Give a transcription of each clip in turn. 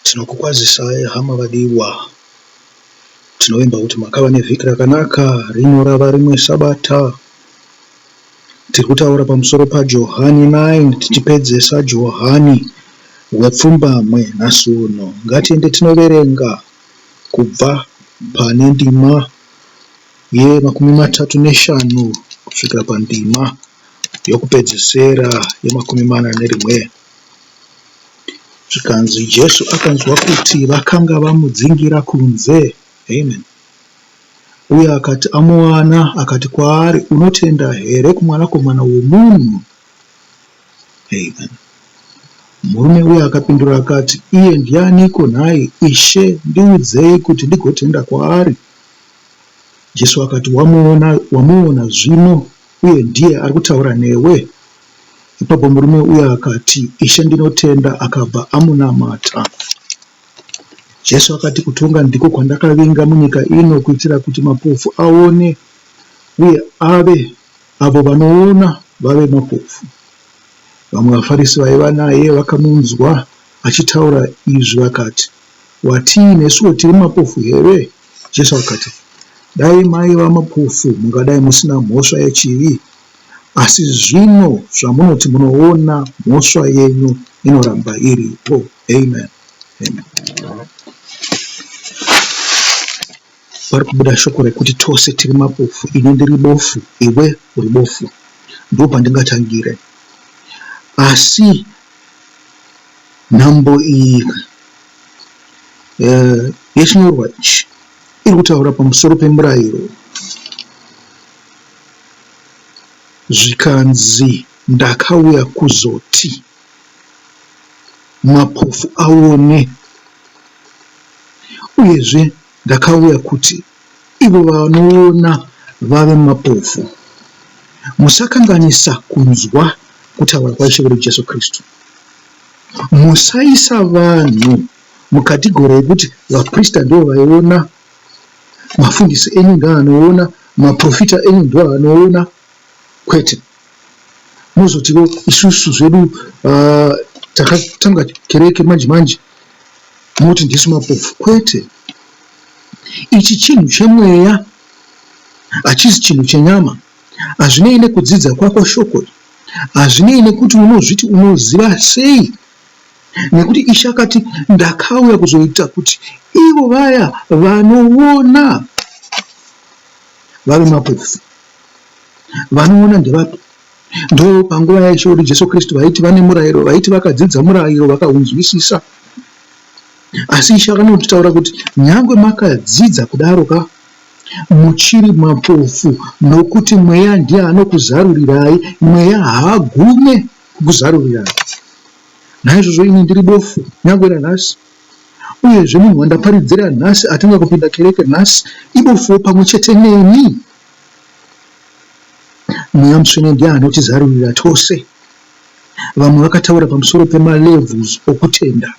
Tinokukwazisai hama vadiwa, tinoimba kuti makava nevhiki rakanaka rino rava rimwe sabata. Tiri kutaura pamusoro paJohani 9 tichipedzesa Johani wepfumbamwe nhasi uno. Ngatiende tinoverenga kubva pane ndima ye35 kusvikira pandima yokupedzisira ye41. Zvikanzi Jesu akanzwa kuti vakanga vamudzingira kunze. Amen. Uye akati amuwana akati kwaari, unotenda here kumwanakomana womunhu? Amen. Murume uye akapindura akati, iye ndianiko nhai, Ishe, ndiudzei kuti ndigotenda kwaari. Jesu akati, wamuona zvino, uye ndiye ari kutaura newe. Ipapo murume uye akati, Ishe, ndinotenda, akabva amunamata. Jesu akati, kutonga ndiko kwandakavinga munyika ino, kuitira kuti mapofu aone, uye avo vanoona vave mapofu. Vamwe vaFarisi vaiva naye vakamunzwa achitaura izvi vakati, watii nesuwo tiri mapofu here? Jesu akati, dai maiva mapofu mungadai musina mhosva yechivi, asi zvino zvamunoti munoona, mhosva yenyu inoramba iripo. Amen. Amen. Pari kubuda shoko rekuti tose tiri mapofu. Ini ndiri bofu, iwe uri bofu. Ndo pandingatangire. Asi nhambo iyi yechinyorwa ichi iri kutaura pamusoro pemurayiro. Zvikanzi ndakauya kuzoti mapofu aone, uyezve ndakauya kuti ivo vanoona vave mapofu. Musakanganisa kunzwa kutaura kwaIshe wedu Jesu Kristu. Musaisa vanhu mukategori yekuti vaprista ndio vaiona, mafundisi enyu ndio anoona, maprofita enyu ndio anoona. Kwete. Muzotivo isusu zvedu takatanga kereke manje muti ndisu mapofu. Kwete. Ichi chinhu chemweya, hachisi chinhu chenyama. Hazvinei nekudzidza kwako shoko, hazvinei nekuti unozviti unoziva sei, nekuti Ishe akati ndakauya kuzoita kuti ivo vaya vanoona vave mapofu. Vanoona ndevapi? Ndo panguva yaIshe wedu Jesu Kristu vaiti vane murayiro, vaiti vakadzidza murayiro vakaunzwisisa. Asi Ishe akanotaura kuti nyangwe makadzidza kudaroka, muchiri mapofu, nokuti mweya ndiye anokuzarurirai, mweya haagume kukuzarurirai. Naizvozvo ini ndiri bofu nyangwe nanhasi. Uyezve munhu wandaparidzira nhasi atanga kupinda kereke nhasi ibofuwo pamwe chete neni. Mweya Mutsvene ndiye anotizarurira tose. Vamwe vakataura pamusoro pemalevels okutenda.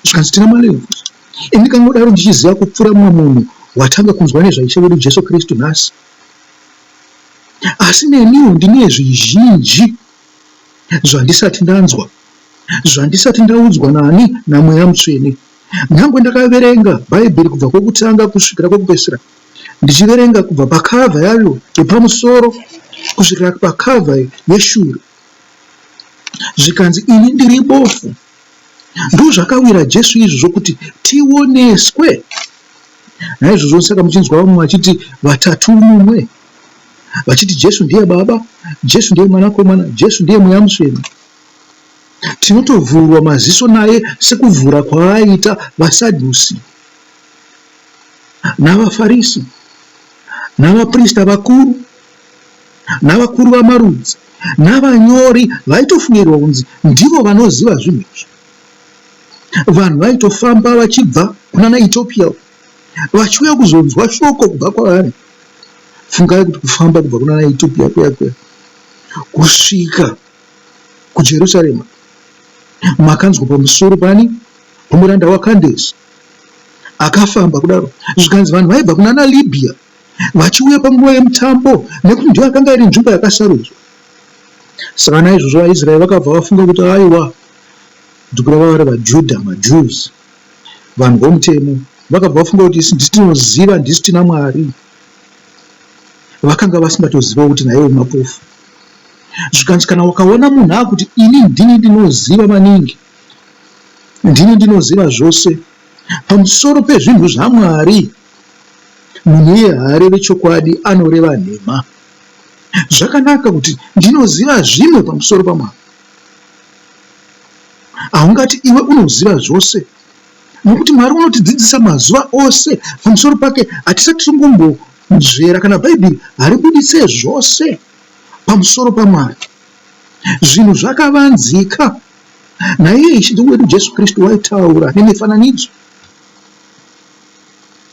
Zvikanzi tina malevels. Ndikangodaro ndichiziva kupfuura mumwe munhu watanga kunzwa nezvaIshe wedu Jesu Kristu nhasi. Asi neniwo ndine zvizhinji zvandisati ndanzwa, zvandisati ndaudzwa nani naMweya Mutsvene. Nyangwe ndakaverenga Bhaibheri kubva kwokutanga kusvikira kwokupedzisira, ndichiverenga kubva pakavha yayo yepamusoro kusvikira pakavha yeshure. Zvikanzi ini ndiri bofu. Ndo zvakawira Jesu izvozvo kuti tioneswe. Naizvozvo saka muchinzwa vamwe vachiti vatatu mumwe, vachiti Jesu ndiye Baba, Jesu ndiye Mwanakomana, Jesu ndiye Mweya Mutsvene. Tinotovhurwa maziso naye sekuvhura kwaaita vaSadhusi navaFarisi navaprista vakuru navakuru vamarudzi navanyori vaitofungirirwa kunzi ndivo vanoziva zvinhu izvi. Vanhu vaitofamba vachibva kunana Ethiopia vachiuya kuzonzwa shoko kubva kwavari. Fungai kuti kufamba kubva kunana Ethiopia kuya kusvika kuJerusarema, makanzwa pamusoro pani pomuranda waKandesi akafamba kudaro. Zvikanzi vanhu vaibva kunana Libya vachiuya panguva yemutambo, nekuti ndiyo akanga iri nzvimbo yakasarudzwa. Saka naizvozvo vaIsraeri vakabva vafunga kuti aiwa, kuti kurava vari vaJudha, maJews, vanhu vomutemo, vakabva vafunga kuti isi ndisi tinoziva, ndisi tina Mwari. Vakanga vasingatoziva kuti naivo mapofu. Zvikanzi kana ukaona munhu akuti ini ndini ndinoziva maningi, ndini ndinoziva zvose pamusoro pezvinhu zvaMwari, munhu iye haareve chokwadi, anoreva nhema. Zvakanaka kuti ndinoziva zvimwe pamusoro paMwari. Haungati iwe unoziva zvose, nokuti Mwari unotidzidzisa mazuva ose pamusoro pake. Hatisati tingombonzvera kana Bhaibheri haribuditse zvose pamusoro paMwari. Zvinhu zvakavanzika. Naiye Ishe wedu Jesu Kristu waitaura nemifananidzo,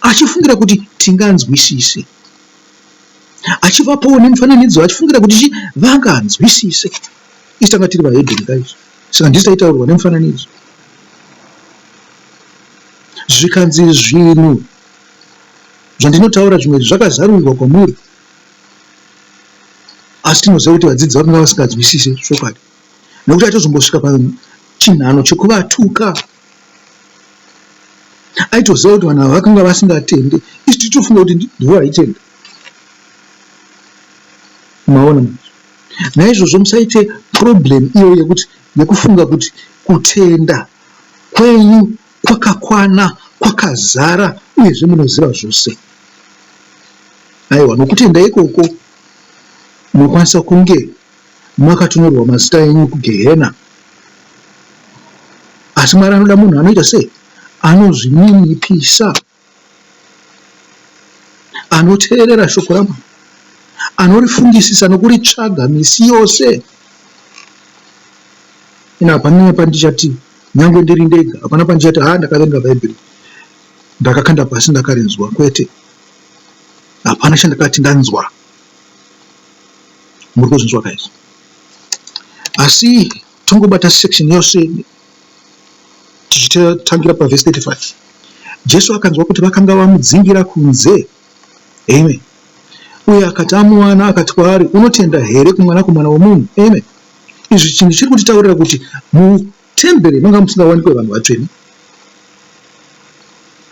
achifungira kuti tinganzwisise, achivapawo nemifananidzo achifungira kuti vanganzwisise. Isi tanga tiri vahedheni guys, saka ndisi taitaurwa nemifananidzo. Zvikanzi zvinhu zvandinotaura zvimwe zvakazarurirwa kwamuri, asi tinoziva kuti vadzidzi vakanga vasinganzwisise chokwadi, nokuti aitozombosvika pachinhano chekuvatuka. Aitoziva kuti vanhu ava vakanga vasingatende, isi titofunga kuti ndivo vaitenda. Maona manje. Naizvozvo musaite problem iyo yekufunga kuti kutenda kwenyu kwakakwana, kwakazara, uyezve munoziva zvose. Aiwa, nokutenda ikoko munokwanisa kunge makatonyorwa mazita enyu kuGehena. Asi Mwari anoda munhu anoita sei? Anozvininipisa, anoteerera shoko raMwari, anorifungisisa nokuritsvaga misi yose. Ina hapana pandichati nyangwe ndiri ndega, hapana pandichati ndakaverenga Bhaibheri ndakakanda pasi ndakarenzwa, kwete. Hapana chandakati ndanzwa. Muri kuzvinzwa guys. Asi tongobata section yose tichitangira paverse 35. Jesu akanzwa kuti vakanga vamudzingira kunze. Amen. Uye akati amuwana akati kwaari, unotenda here kumwanakomana womunhu? Amen. Izvi chinhu chiri kutitaurira kuti mutemberi manga musingawanikwe vanhu vatsvene.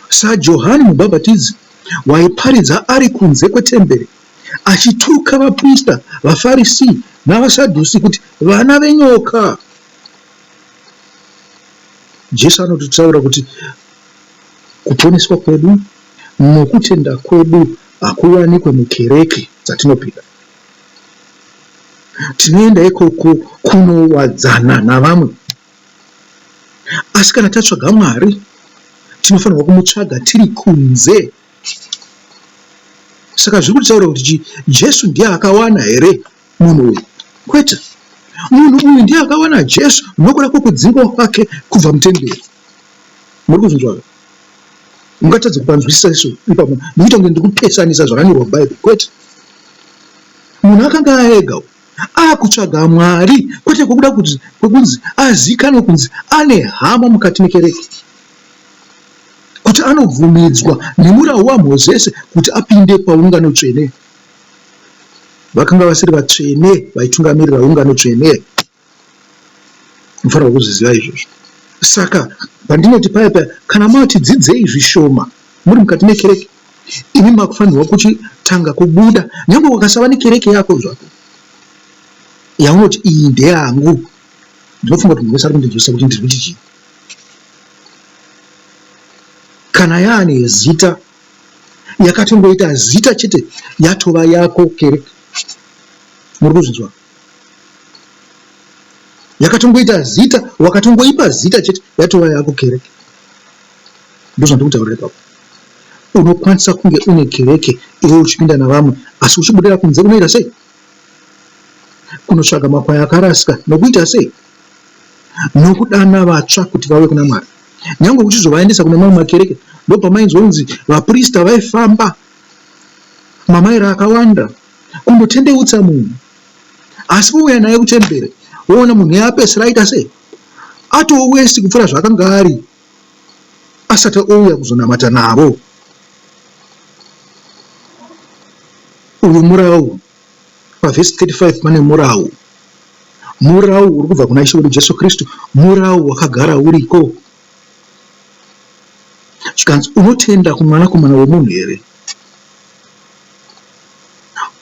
SaJohani Mubhabhatidzi waiparidza ari kunze kwetemberi, achituka vaprista, vaFarisi navaSadhusi kuti vana venyoka. Jesu anotitaura kuti kuponeswa kwedu nokutenda kwedu hakuwanikwe mukereke dzatinopinda. Tinoenda ikoko kunowadzana navamwe, asi kana tatsvaga Mwari tinofanirwa kumutsvaga tiri kunze. Saka zviri kutaura kuti Jesu ndiye akawana here munhu uyu? Kwete. Munhu uyu ndiye akawana Jesu nokuda kwokudzingwa kwake kubva mutemberi. Muri kuzvinzwa? Mungatadza kupanzwisisa isu ipapo, nokuti kunge ndikupesanisa zvakanyorwa muBhaibheri. Kwete. Munhu akanga aega akutsvaga Mwari, kwete kwokuda kwekunzi azikanwe kunzi ane hama mukati mekereke, kuti anobvumidzwa nemurau waMozisi kuti apinde paungano tsvene. Vakanga vasiri vatsvene vaitungamirira ungano tsvene. Mufanirwa kuzviziva izvozvo. Saka pandinoti paya kana mati dzidzei zvishoma muri mukati mekereke, imi makufanirwa kuchitanga kubuda, nyange ukasava nekereke yako zvako yaunoti iyi ndeyangu. Ndinofunga kuti munhu wese ari kundinzwisisa kuti ndiri kuti chii. Kana yaane zita, yakatongoita zita chete, yatova yako kereke. Muri kuzvinzwa? Yakatongoita zita, wakatongoipa zita chete, yatova yako kereke. Ndozvandikutaurira ipapo. Unokwanisa kunge une kereke iwe uchipinda navamwe, asi uchibudira kunze kunoita sei? Kunotsvaga makwai akarasika nokuita sei? Nokudana vatsva kuti vauye kuna Mwari. Nyange uchizovaendesa kune mamwe makereke, ndopamainzwa kunzi vaprista vaifamba mamaira akawanda kundotendeutsa munhu. Asi wouya naye kutemberi, woona munhu yapesera aita sei? Atoo westi kupfuura zvakanga ari asati ouya kuzonamata navo. Uyu murau, pavhesi 35 pane murau. murau uri kubva kuna Ishe wedu Jesu Kristu, murau wakagara uriko. Zvikanzi unotenda kumwanakomana wemunhu here?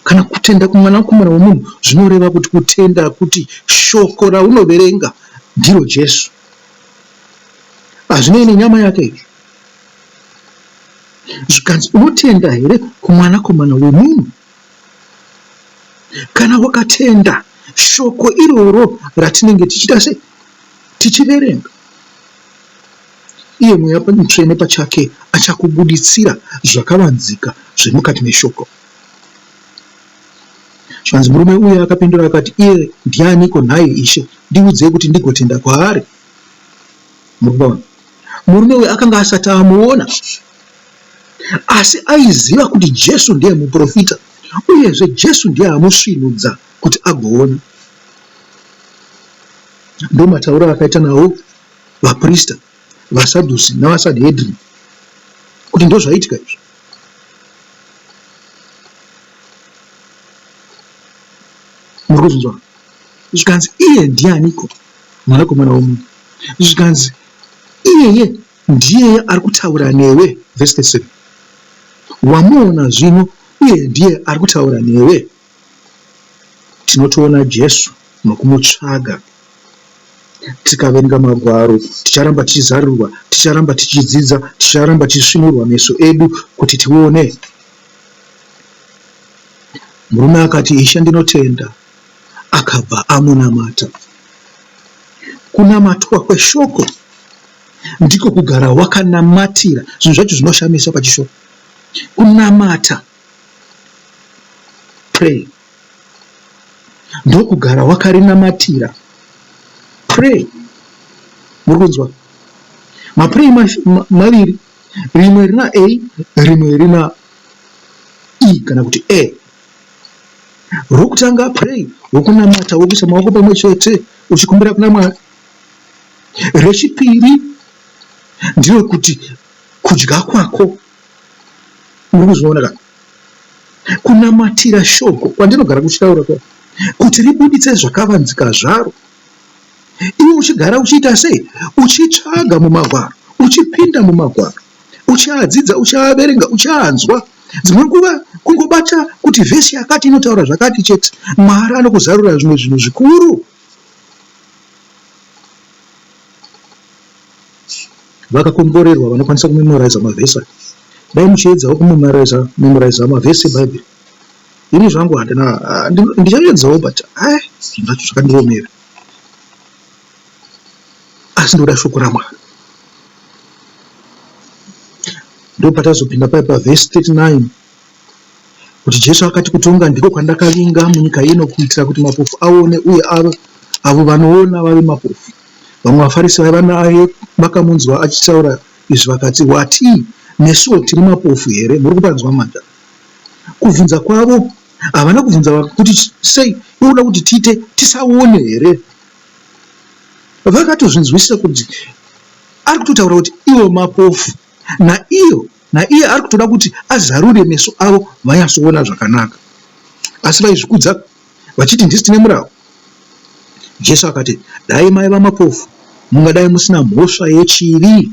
Kana kutenda kumwanakomana wemunhu zvinoreva kuti kutenda kuti shoko raunoverenga ndiro Jesu, hazvinei nenyama yake izvo. Zvikanzi unotenda here kumwanakomana wemunhu? Kana wakatenda shoko iroro ratinenge tichita sei? Tichiverenga, iye Mweya Mutsvene pachake achakubuditsira zvakavanzika zvemukati meshoko. Zvanzi murume uye akapindura akati, iye ndianiko nhaye Ishe, ndiudzei kuti ndigotenda kwaari. Murume uye akanga asati amuona, asi aiziva kuti Jesu ndiye muprofita, uyezve Jesu ndiye amusvinudza kuti agoona. Ndo matauro akaita nawo vaprista, vasadhusi navasanhedrini, kuti ndo zvaitika izvo. Murikuzvinzwa? Zvikanzi iye ndianiko mwanakomana womunhu? Zvikanzi iyeye ndiye ari kutaura newe. Verse 37, wamuona zvino, uye ndiye ari kutaura newe. Tinotoona Jesu nokumutsvaga. Tikaverenga magwaro ticharamba tichizarurirwa, ticharamba tichidzidza, ticharamba tichisvinurwa meso edu kuti tione. Murume akati, Ishe ndinotenda, akabva amunamata. Kunamatwa kweshoko ndiko kugara wakanamatira. Zvinhu zvacho zvinoshamisa pachishoko. Kunamata, pray, ndokugara wakarinamatira. Pray. Murikunzwa? Mapray maviri, rimwe rina A, rimwe rina E kana kuti A. Rokutanga pray, wokunamata, wokuisa maoko pamwe chete uchikumbira kuna Mwari. Rechipiri ndiro kuti kudya kwako. Murikuzviona kana? Kunamatira shoko kwandinogara kuchitaura kwa kuti ribuditse zvakavanzika zvaro. Iwe uchigara uchiita sei? Uchitsvaga mumagwaro, uchipinda mumagwaro, uchiadzidza, uchiaverenga, uchianzwa. Dzimwe nguva kungobata kuti vhesi yakati inotaura zvakati chete, Mwari anokuzarura zvimwe zvinhu zvikuru. Vakakomborerwa vanokwanisa kumemoraiza mavhesi. Dai muchiedzawo kumemoraiza mavhesi eBhaibheri. Ini zvangu ndichaedzawo, but zvinhu zvacho zvakandiomera. Asi ndoda shoko raMwari. Ndo patazopinda pai pavhesi 39 kuti Jesu akati, kutonga ndiko kwandakavinga munyika ino kuitira kuti mapofu aone, uye avo vanoona vave mapofu. Vamwe vaFarisi vaiva naye vakamunzwa achitaura izvi vakati, wati nesuwo tiri mapofu here? Muri kupanzwa manja? Kubvunza kwavo havana kubvunza kuti sei unoda kuti tiite tisaone here? Vakatozvinzwisisa kuti ari kutotaura kuti ivo mapofu, naiye ari kutoda kuti azarure meso avo vanyasoona zvakanaka. Asi vaizvikudza vachiti ndisi tine murau. Jesu akati, dai maiva mapofu mungadai musina mhosva yechivi.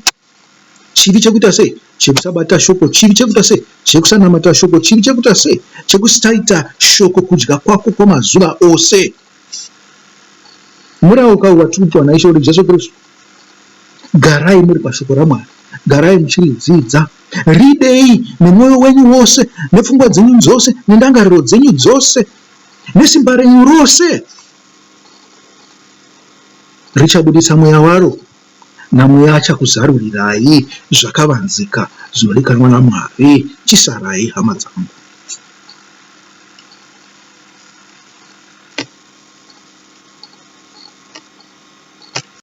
Chivi chekuita sei? Chekusabata shoko. Chivi chekuita sei? Chekusanamata shoko. Chivi chekuita sei? Chekusaita shoko kudya kwako kwamazuva ose. Murau watiripiwa naIshe wedu Jesu Kristu. Garai muri pashoko raMwari, garai muchiridzidza, ridei nemwoyo wenyu wose, nepfungwa dzenyu dzose, nendangariro dzenyu dzose, nesimba renyu rose. Richabudisa mweya waro, namweya achakuzarurirai zvakavanzika zvinodikanwa naMwari. Chisarai hama dzangu.